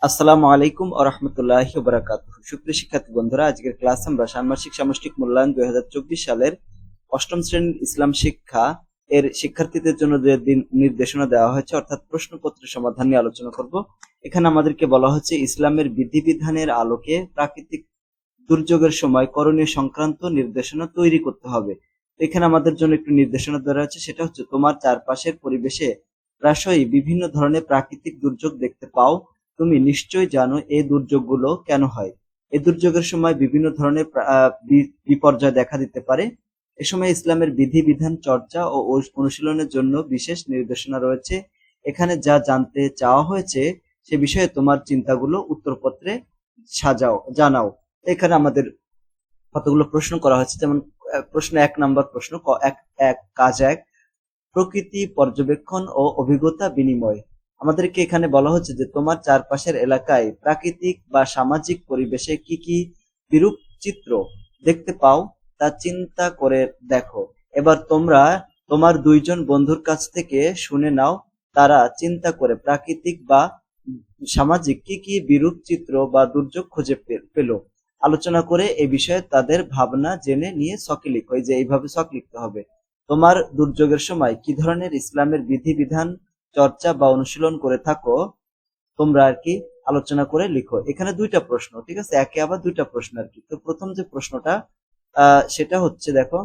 আসসালামু আলাইকুম ওয়া রাহমাতুল্লাহি ওয়া বারাকাতুহু। সুপ্রিয় শিক্ষার্থী বন্ধুরা, আজকের ক্লাস আমরা ষান্মাসিক সামষ্টিক মূল্যায়ন 2024 সালের অষ্টম শ্রেণীর ইসলাম শিক্ষা এর শিক্ষার্থীদের জন্য যে নির্দেশনা দেওয়া হয়েছে অর্থাৎ প্রশ্নপত্রের সমাধান নিয়ে আলোচনা করব। এখানে আমাদেরকে বলা হচ্ছে ইসলামের বিধিবিধানের আলোকে প্রাকৃতিক দুর্যোগের সময় করণীয় সংক্রান্ত নির্দেশনা তৈরি করতে হবে। এখানে আমাদের জন্য একটু নির্দেশনা দেওয়া হচ্ছে, সেটা হচ্ছে তোমার চারপাশের পরিবেশে প্রায়শই বিভিন্ন ধরনের প্রাকৃতিক দুর্যোগ দেখতে পাও। তুমি নিশ্চয়ই জানো এই দুর্যোগগুলো কেন হয়। এই দুর্যোগের সময় বিভিন্ন ধরনের বিপর্যয় দেখা দিতে পারে। এ সময় ইসলামের বিধিবিধান চর্চা ও অনুশীলনের জন্য বিশেষ নির্দেশনা রয়েছে। এখানে যা জানতে চাওয়া হয়েছে সে বিষয়ে তোমার চিন্তাগুলো উত্তরপত্রে জানাও। এখানে আমাদের কতগুলো প্রশ্ন করা হয়েছে, যেমন প্রশ্ন 1 নম্বর প্রশ্ন কাজ 1, প্রকৃতি পর্যবেক্ষণ ও অভিজ্ঞতা বিনিময়। আমাদেরকে এখানে বলা হচ্ছে যে তোমার চারপাশের এলাকায় প্রাকৃতিক বা সামাজিক পরিবেশে কি কি বিরূপ চিত্র দেখতে পাও তা চিন্তা করে দেখো। এবার তোমরা তোমার 2 জন বন্ধুর কাছ থেকে শুনে নাও তারা চিন্তা করে প্রাকৃতিক বা সামাজিক কি কি বিরূপ চিত্র বা দুর্যোগ খুঁজে পেল। আলোচনা করে এই বিষয়ে তাদের ভাবনা জেনে নিয়ে ছকে লিখো। এই যে এইভাবে ছক লিখতে হবে। তোমার দুর্যোগের সময় কি ধরনের ইসলামের বিধিবিধান চর্চা বা অনুশীলন করে থাকো তোমরা আর কি আলোচনা করে লিখো। এখানে 2টা প্রশ্ন, ঠিক আছে, একে আবার 2টা প্রশ্ন আর কি। তো প্রথম যে প্রশ্নটা সেটা হচ্ছে দেখো,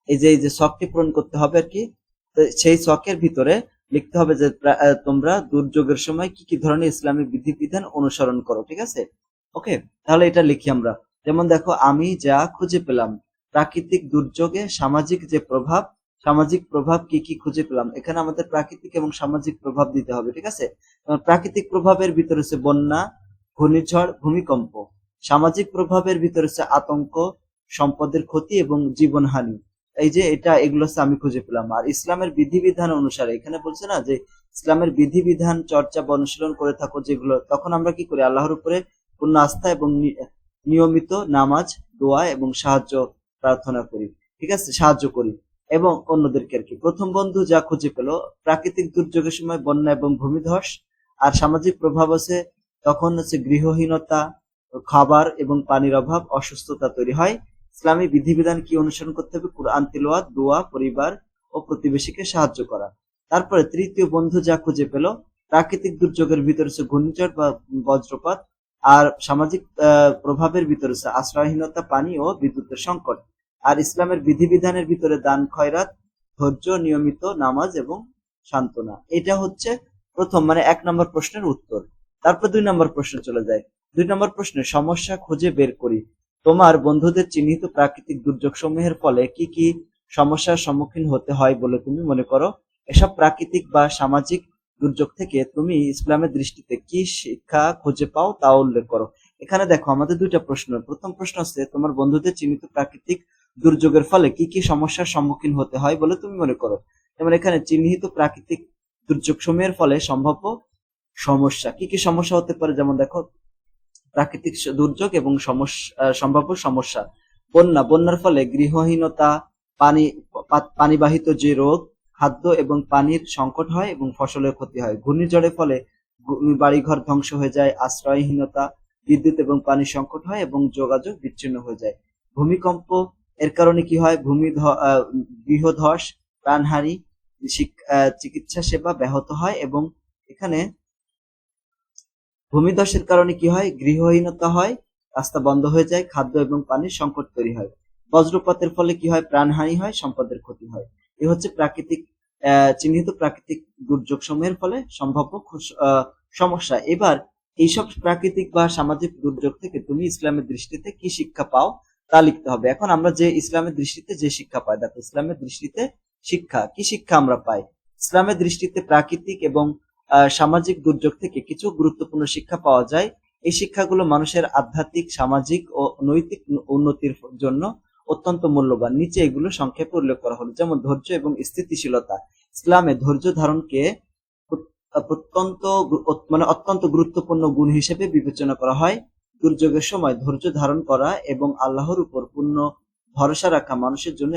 এই যে ছকটি পূরণ করতে হবে আর কি। তো সেই ছকের ভিতরে লিখতে হবে যে তোমরা দুর্যোগের সময় কি কি ধরনের ইসলামী বিধিবিধান অনুসরণ করো, ঠিক আছে। ওকে, তাহলে এটা লিখি আমরা। যেমন দেখো, আমি যা খুঁজে পেলাম প্রাকৃতিক দুর্যোগে সামাজিক প্রভাব কি কি খুঁজে পেলাম। এখানে আমাদের প্রাকৃতিক এবং সামাজিক প্রভাব দিতে হবে, ঠিক আছে। প্রাকৃতিক প্রভাবের ভিতরে হচ্ছে বন্যা, ঘূর্ণিঝড়, ভূমিকম্প। সামাজিক প্রভাবের ভিতরে হচ্ছে আতঙ্ক, সম্পদের ক্ষতি এবং জীবনহানি। এই যে এগুলো হচ্ছে আমি খুঁজে পেলাম। আর ইসলামের বিধিবিধান অনুসারে এখানে বলছে না যে ইসলামের বিধিবিধান চর্চা বা অনুশীলন করে থাকো যেগুলো, তখন আমরা কি করি? আল্লাহর উপরে পূর্ণ আস্থা এবং নিয়মিত নামাজ, দোয়া এবং সাহায্য প্রার্থনা করি, ঠিক আছে, সাহায্য করি এবং অন্যদেরকে আর কি। প্রথম বন্ধু যা খুঁজে পেল প্রাকৃতিক দুর্যোগের সময় বন্যা এবং ভূমিধস। আর সামাজিক প্রভাব আছে তখন হচ্ছে গৃহহীনতা, খাবার এবং পানির অভাব, অসুস্থতা তৈরি হয়। ইসলামী বিধিবিধান কি অনুসরণ করতে হবে? কুরআন তিলাওয়াত, দোয়া, পরিবার ও প্রতিবেশীকে সাহায্য করা। তারপরে তৃতীয় বন্ধু যা খুঁজে পেল প্রাকৃতিক দুর্যোগের ভিতরে হচ্ছে ঘূর্ণিঝড় বা বজ্রপাত। আর সামাজিক প্রভাবের ভিতরে হচ্ছে আশ্রয়হীনতা, পানি ও বিদ্যুতের সংকট। আর ইসলামের বিধিবিধানের ভিতরে দান, খয়রাত, ধৈর্য, নিয়মিত নামাজ এবং সান্ত্বনা। এটা হচ্ছে প্রথম, মানে 1 নম্বর প্রশ্নের উত্তর। তারপর 2 নম্বর প্রশ্ন চলে যায়। 2 নম্বর প্রশ্নে সমস্যা খুঁজে বের করি। তোমার বন্ধুদের চিহ্নিত প্রাকৃতিক দুর্যোগ সমূহের ফলে কি কি সমস্যার সম্মুখীন হতে হয় বলে তুমি মনে করো? এসব প্রাকৃতিক বা সামাজিক দুর্যোগ থেকে তুমি ইসলামের দৃষ্টিতে কি শিক্ষা খুঁজে পাও তা উল্লেখ করো। এখানে দেখো আমাদের 2টা প্রশ্ন। প্রথম প্রশ্ন হচ্ছে তোমার বন্ধুদের চিহ্নিত প্রাকৃতিক দুর্যোগের ফলে কি কি সমস্যার সম্মুখীন হতে হয় বলে তুমি মনে করো। যেমন এখানে চিহ্নিত প্রাকৃতিক দুর্যোগ সমূহের ফলে সম্ভাব্য সমস্যা, কি কি সমস্যা হতে পারে, যেমন দেখো প্রাকৃতিক দুর্যোগ এবং সম্ভাব্য সমস্যা। বন্যার ফলে গৃহহীনতা, পানিবাহিত যে রোগ, খাদ্য এবং পানির সংকট হয় এবং ফসলের ক্ষতি হয়। ঘূর্ণিঝড়ের ফলে বাড়িঘর ধ্বংস হয়ে যায়, আশ্রয়হীনতা, বিদ্যুৎ এবং পানির সংকট হয় এবং যোগাযোগ বিচ্ছিন্ন হয়ে যায়। ভূমিকম্প এর কারণে কি হয়? গৃহধস, প্রাণহানি, চিকিৎসা সেবা ব্যাহত হয় এবং এখানে ভূমিধসের কারণে কি হয়? গৃহহীনতা হয়, রাস্তা বন্ধ হয়ে যায়, খাদ্য এবং পানির সংকট তৈরি হয়। বজ্রপাতের ফলে কি হয়? প্রাণহানি হয়, সম্পদের ক্ষতি হয়। এ হচ্ছে চিহ্নিত প্রাকৃতিক দুর্যোগ সমূহের ফলে সম্ভাব্য সমস্যা। এবার এইসব প্রাকৃতিক বা সামাজিক দুর্যোগ থেকে তুমি ইসলামের দৃষ্টিতে কি শিক্ষা পাও তা লিখতে হবে। এখন আমরা যে ইসলামের দৃষ্টিতে যে শিক্ষা পাই, দেখো ইসলামের দৃষ্টিতে কি শিক্ষা আমরা পাই। ইসলামের দৃষ্টিতে প্রাকৃতিক এবং সামাজিক দুর্যোগ থেকে কিছু গুরুত্বপূর্ণ শিক্ষা পাওয়া যায়। এই শিক্ষাগুলো মানুষের আধ্যাত্মিক, সামাজিক ও নৈতিক উন্নতির জন্য অত্যন্ত মূল্যবান। নিচে এগুলো সংক্ষেপে উল্লেখ করা হলো। যেমন ধৈর্য এবং স্থিতিশীলতা। ইসলামে ধৈর্য ধারণকে অত্যন্ত গুরুত্বপূর্ণ গুণ হিসেবে বিবেচনা করা হয়। দুর্যোগের সময় ধৈর্য ধারণ করা এবং আল্লাহর উপর পূর্ণ ভরসা রাখা মানুষের জন্য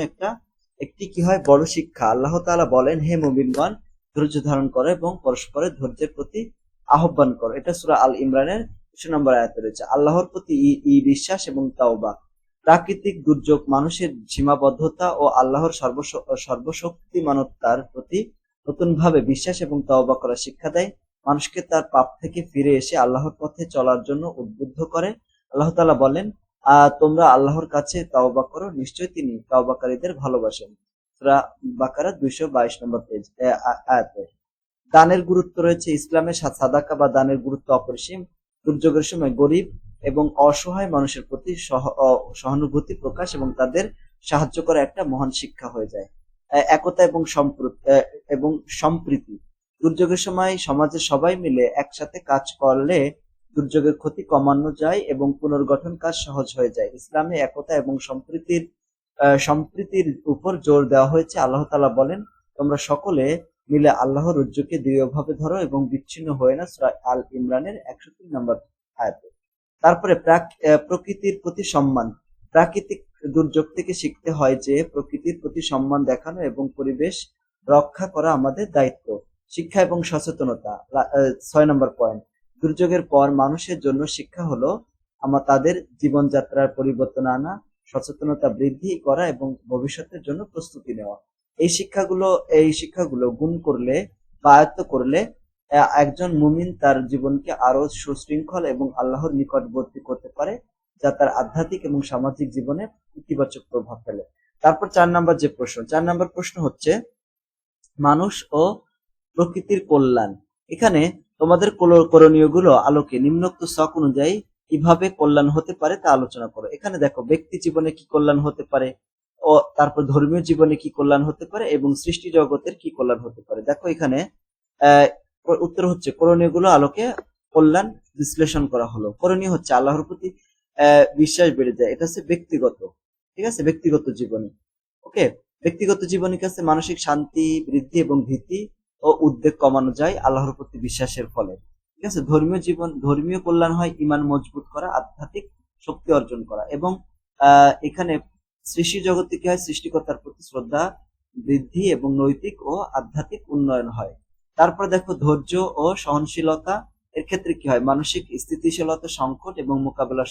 একটি কি হয়? বড় শিক্ষা। আল্লাহ তাআলা বলেন, হে মুমিনগণ, ধৈর্য ধারণ করো এবং পরস্পরের ধৈর্যের প্রতি আহ্বান করো। এটা সূরা আল ইমরানের ২০ নম্বর আয়াতে রয়েছে। আল্লাহর প্রতি বিশ্বাস এবং তাওবা। প্রাকৃতিক দুর্যোগ মানুষের সীমাবদ্ধতা ও আল্লাহর সর্বশক্তিমানতার প্রতি নতুনভাবে বিশ্বাস এবং তওবা করার শিক্ষা দেয়। মানুষকে তার পাপ থেকে ফিরে এসে আল্লাহর পথে চলার জন্য উদ্বুদ্ধ করে। আল্লাহ তাআলা বলেন, তোমরা আল্লাহর কাছে তওবা করো, নিশ্চয়ই তিনি তওবাকারীদের ভালোবাসেন। সূরা বাকারা ২২২ নম্বর আয়াতে। দানের গুরুত্ব রয়েছে ইসলামে। সাদাকা বা দানের গুরুত্ব অপরিসীম। দুর্যোগের সময় গরিব এবং অসহায় মানুষের প্রতি সহানুভূতি প্রকাশ এবং তাদের সাহায্য করা একটা মহান শিক্ষা হয়ে যায়। একতা এবং সম্প্রীতি। দুর্যোগের সময় সমাজের সবাই মিলে একসাথে কাজ করলে দুর্যোগের ক্ষতি কমানো যায় এবং পুনর্গঠন কাজ সহজ হয়ে যায়। ইসলামে একতা এবং সম্প্রীতির উপর জোর দেওয়া হয়েছে। আল্লাহ তাআলা বলেন, তোমরা সকলে মিলে আল্লাহর রজ্জুকে দৃঢ়ভাবে ধরো এবং বিচ্ছিন্ন হয়ে না। সূরা আল ইমরানের ১০৩ নম্বর আয়াতে। তারপরে প্রকৃতির প্রতি সম্মান। প্রাকৃতিক দুর্যোগ থেকে শিখতে হয় যে প্রকৃতির প্রতি সম্মান দেখানো এবং পরিবেশ রক্ষা করা আমাদের দায়িত্ব। শিক্ষা এবং সচেতনতা। ৬ নম্বর পয়েন্ট। দুর্যোগের পর মানুষের জন্য শিক্ষা হলো তাদের জীবনযাত্রার পরিবর্তন আনা, সচেতনতা বৃদ্ধি করা এবং ভবিষ্যতের জন্য প্রস্তুতি নেওয়া। এই শিক্ষাগুলো গুণ করলে বা আয়ত্ত করলে একজন মুমিন তার জীবনকে আরো সুশৃঙ্খল এবং আল্লাহর নিকটবর্তী করতে পারে, যা তার আধ্যাত্মিক এবং সামাজিক জীবনে ইতিবাচক প্রভাব ফেলে। তারপর ৪ নম্বর যে প্রশ্ন, ৪ নম্বর প্রশ্ন হচ্ছে মানুষ ও প্রকৃতির কল্যাণ। এখানে তোমাদের করণীয়গুলো আলোকে নিম্নোক্ত ছক অনুযায়ী কিভাবে কল্যাণ হতে পারে তা আলোচনা করো। এখানে দেখো ব্যক্তি জীবনে কি কল্যাণ হতে পারে, ও তারপর ধর্মীয় জীবনে কি কল্যাণ হতে পারে এবং সৃষ্টি জগতের কি কল্যাণ হতে পারে। দেখো এখানে উত্তর হচ্ছে করণীয়গুলো আলোকে কল্যাণ বিশ্লেষণ করা হলো। করণীয় হচ্ছে আল্লাহর প্রতি বিশ্বাস বেড়ে যায়, এটা হচ্ছে ব্যক্তিগত, ঠিক আছে, ব্যক্তিগত জীবনে। ওকে, ব্যক্তিগত জীবনের কাছে মানসিক শান্তি বৃদ্ধি এবং ভীতি ও উদ্বেগ কমানো যায় আল্লাহর প্রতি বিশ্বাসের ফলে। ঠিক আছে, ধর্মীয় কল্যাণ হয় ঈমান মজবুত করা, আধ্যাত্মিক শক্তি অর্জন করা এবং এখানে সৃষ্টি জগতে কি হয়, সৃষ্টিকর্তার প্রতি শ্রদ্ধা বৃদ্ধি এবং নৈতিক ও আধ্যাত্মিক উন্নয়ন হয়। তারপর দেখো ধৈর্য ও সহনশীলতা। এর ক্ষেত্রে কি হয়, মানসিক স্থিতিশীলতা, সংকট এবং মোকাবেলা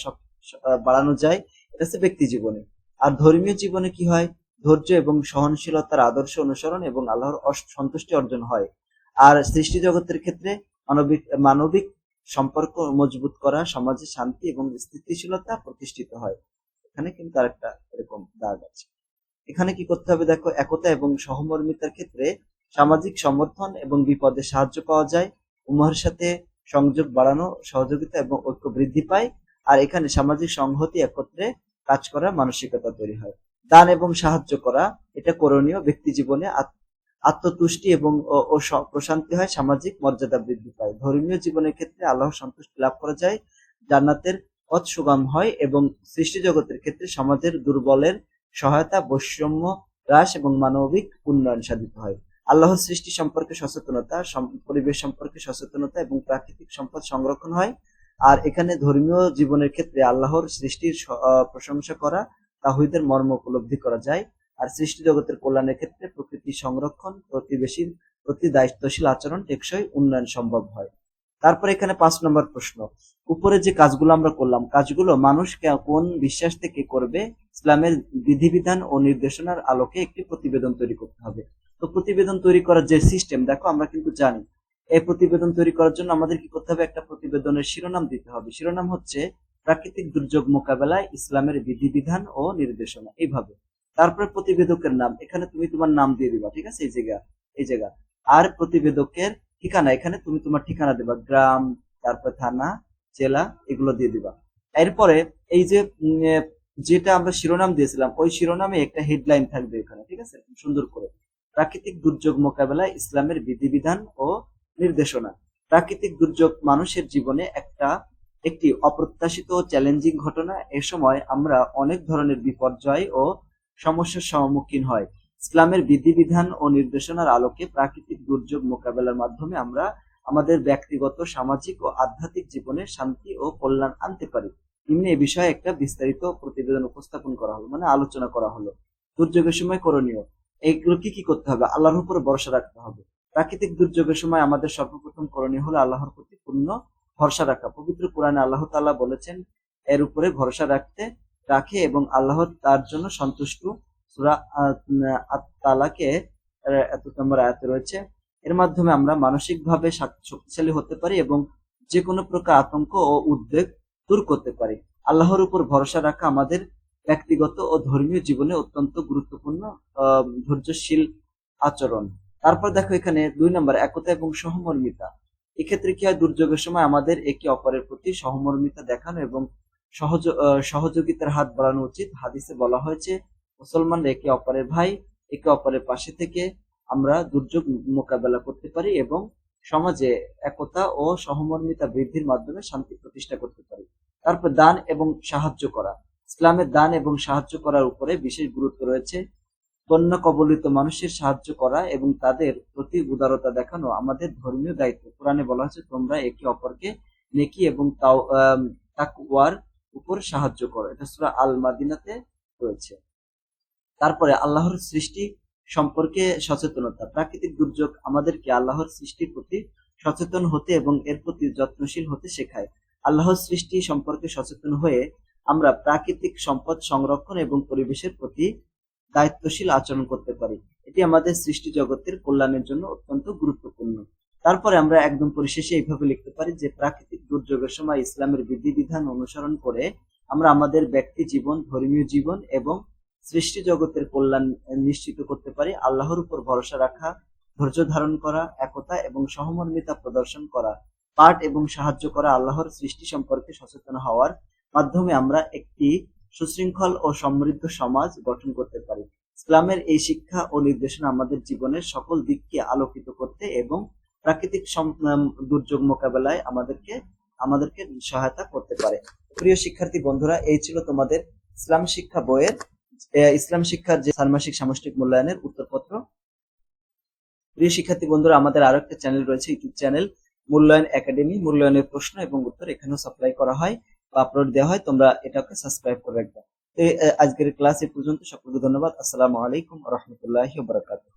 বাড়ানো যায়, এটা হচ্ছে ব্যক্তি জীবনে। আর ধর্মীয় জীবনে কি হয়, ধৈর্য এবং সহনশীলতার আদর্শ অনুসরণ এবং আল্লাহর সন্তুষ্টি অর্জন হয়। আর সৃষ্টি জগতের ক্ষেত্রে মানবিক সম্পর্ক মজবুত করা, সমাজে শান্তি এবং স্থিতিশীলতা প্রতিষ্ঠিত হয়। এখানে কিন্তু আরেকটা এরকম দাগ আছে। এখানে কি করতে হবে, দেখো একতা এবং সহমর্মিতার ক্ষেত্রে সামাজিক সমর্থন এবং বিপদে সাহায্য পাওয়া যায়, উম্মাহর সাথে সংযোগ বাড়ানো, সহযোগিতা এবং ঐক্য বৃদ্ধি পায়। আর এখানে সামাজিক সংহতি, একত্রে কাজ করার মানসিকতা তৈরি হয়। দান এবং সাহায্য করা, এটা করণীয়। ব্যক্তি জীবনে আত্মতুষ্টি এবং প্রশান্তি হয়, সামাজিক মর্যাদা বৃদ্ধি পায়। ধর্মীয় জীবনের ক্ষেত্রে আল্লাহর সন্তুষ্টি লাভ করা যায়, জান্নাতের পথ সুগম হয় এবং সৃষ্টি জগতের ক্ষেত্রে সমাজের দুর্বলের সহায়তা, বৈষম্য হ্রাস এবং মানবিক উন্নয়ন সাধিত হয়। আল্লাহর সৃষ্টি সম্পর্কে সচেতনতা, পরিবেশ সম্পর্কে সচেতনতা এবং প্রাকৃতিক সম্পদ সংরক্ষণ হয়। আর এখানে ধর্মীয় জীবনের ক্ষেত্রে আল্লাহর সৃষ্টির প্রশংসা করা, তাওহীদের মর্ম উপলব্ধি করা যায়। আর সৃষ্টি জগতের কল্যাণের ক্ষেত্রে প্রকৃতি সংরক্ষণ, প্রতিবেশীর প্রতি দায়িত্বশীল আচরণ, টেকসই উন্নয়ন সম্ভব হয়। তারপর এখানে ৫ নম্বর প্রশ্ন, উপরে যে কাজগুলো আমরা করলাম, কাজগুলো মানুষ কোন বিশ্বাস থেকে করবে? ইসলামের বিধিবিধান ও নির্দেশনার আলোকে একটি প্রতিবেদন তৈরি করতে হবে। তো প্রতিবেদন তৈরি করার যে সিস্টেম, দেখো আমরা কিন্তু জানি এই প্রতিবেদন তৈরি করার জন্য আমাদের কি করতে হবে, একটা প্রতিবেদনের শিরোনাম দিতে হবে। শিরোনাম হচ্ছে প্রাকৃতিক দুর্যোগ মোকাবেলায় ইসলামের বিধিবিধান ও নির্দেশনা, এইভাবে। তারপরে প্রতিবেদকের নাম, এখানে তুমি তোমার নাম দিয়ে দিবা, ঠিক আছে, এই জায়গা। আর প্রতিবেদকের ঠিকানা, এখানে তুমি তোমার ঠিকানা দিবা, গ্রাম, তারপর থানা, জেলা, এগুলো দিয়ে দিবা। এরপরে এই যে যেটা আমরা শিরোনাম দিয়েছিলাম, ওই শিরোনামে একটা হেডলাইন থাকবে এখানে, ঠিক আছে, সুন্দর করে। প্রাকৃতিক দুর্যোগ মোকাবেলায় ইসলামের বিধিবিধান ও নির্দেশনা। প্রাকৃতিক দুর্যোগ মানুষের জীবনে একটি অপ্রত্যাশিত চ্যালেঞ্জিং ঘটনা। এ সময় আমরা অনেক ধরনের বিপর্যয় ও সমস্যার সম্মুখীন হয়। ইসলামের বিধিবিধান ও নির্দেশনার আলোকে প্রাকৃতিক দুর্যোগ মোকাবেলার মাধ্যমে আমরা আমাদের ব্যক্তিগত, সামাজিক ও আধ্যাত্মিক জীবনে শান্তি ও কল্যাণ আনতে পারি। নিম্নে এ বিষয়ে একটা বিস্তারিত প্রতিবেদন উপস্থাপন করা হলো, মানে আলোচনা করা হলো। দুর্যোগের সময় করণীয়, এইগুলো কি কি করতে হবে? আল্লাহর উপর ভরসা রাখতে হবে, প্রাকৃতিক দুর্যোগের সময় আমাদের সর্বপ্রথম করণীয় হলো আল্লাহর প্রতি পূর্ণ ভরসা রাখা। পবিত্র কোরআনে আল্লাহ তাআলা বলেছেন এর উপরে ভরসা রাখে এবং আল্লাহ তার জন্য সন্তুষ্ট। সূরা আত-তালাকে 71 নম্বর আয়াতে রয়েছে। এর মাধ্যমে আমরা মানসিকভাবে শক্তিশালী হতে পারি এবং যে কোনো প্রকার আতঙ্ক ও উদ্বেগ দূর করতে পারি। আল্লাহর উপর ভরসা রাখা আমাদের ব্যক্তিগত ও ধর্মীয় জীবনে অত্যন্ত গুরুত্বপূর্ণ ধৈর্যশীল আচরণ। তারপর দেখো এখানে 2 নম্বর একতা এবং সহমর্মিতা। এক্ষেত্রে কি হয়, দুর্যোগের সময় আমাদের একে অপরের প্রতি সহমর্মিতা দেখানো এবং সহযোগিতার হাত বাড়ানো উচিত। হাদিসে বলা হয়েছে মুসলমানরা একে অপরের ভাই, একে অপরের পাশে থেকে আমরা দুর্যোগ মোকাবেলা করতে পারি এবং সমাজে একতা ও সহমর্মিতা বৃদ্ধির মাধ্যমে শান্তি প্রতিষ্ঠা করতে পারি। তারপর দান এবং সাহায্য করা। ইসলামের দান এবং সাহায্য করার উপরে বিশেষ গুরুত্ব রয়েছে। বন্যা কবলিত মানুষের সাহায্য করা এবং তাদের প্রতি উদারতা দেখানো আমাদের ধর্মীয় দায়িত্ব। কোরআনে বলা হয়েছে তোমরা একে অপরকে নেকি এবং তাকওয়ার উপর সাহায্য করো। এটা সূরা আল মাদিনাতে রয়েছে। তারপরে আল্লাহর সৃষ্টি সম্পর্কে সচেতনতা। প্রাকৃতিক দুর্যোগ আমাদেরকে আল্লাহর সৃষ্টির প্রতি সচেতন হতে এবং এর প্রতি যত্নশীল হতে শেখায়। আল্লাহর সৃষ্টি সম্পর্কে সচেতন হয়ে আমরা প্রাকৃতিক সম্পদ সংরক্ষণ এবং পরিবেশের প্রতি দায়িত্বশীল আচরণ করতে পারি। এটি আমাদের সৃষ্টি জগতের কল্যাণের জন্য অত্যন্ত গুরুত্বপূর্ণ। তারপরে আমরা একদম পরিশেষে এইভাবে লিখতে পারি যে প্রাকৃতিক দুর্যোগের সময় ইসলামের বিধিবিধান অনুসরণ করে আমরা আমাদের ব্যক্তি জীবন, ধর্মীয় জীবন এবং সৃষ্টি জগতের কল্যাণ নিশ্চিত করতে পারি। আল্লাহর উপর ভরসা রাখা, ধৈর্য ধারণ করা, একতা এবং সহমর্মিতা প্রদর্শন করা, পাঠ এবং সাহায্য করা, আল্লাহর সৃষ্টি সম্পর্কে সচেতন হওয়ার মাধ্যমে আমরা একটি সুশৃঙ্খল ও সমৃদ্ধ সমাজ গঠন করতে পারি। ইসলামের এই শিক্ষা ও নির্দেশনা আমাদের জীবনের সকল দিককে আলোকিত করতে এবং প্রাকৃতিক দুর্যোগ মোকাবেলায় আমাদেরকে সহায়তা করতে পারে। প্রিয় শিক্ষার্থী বন্ধুরা, এই ছিল তোমাদের ইসলাম শিক্ষা বইয়ের ইসলাম শিক্ষার যে ষান্মাসিক সামষ্টিক মূল্যায়নের উত্তরপত্র। প্রিয় শিক্ষার্থী বন্ধুরা, আমাদের আরো একটা চ্যানেল রয়েছে, ইউটিউব চ্যানেল মূল্যায়ন একাডেমি। মূল্যায়নের প্রশ্ন এবং উত্তর এখানেও সাপ্লাই করা হয় বা আপলোড দেওয়া হয়, তোমরা এটাকে সাবস্ক্রাইব করে রাখবে। আজকের ক্লাস এ পর্যন্ত। সকলকে ধন্যবাদ। আসসালামু আলাইকুম ওয়া রাহমাতুল্লাহি ওয়া বারাকাতুহু।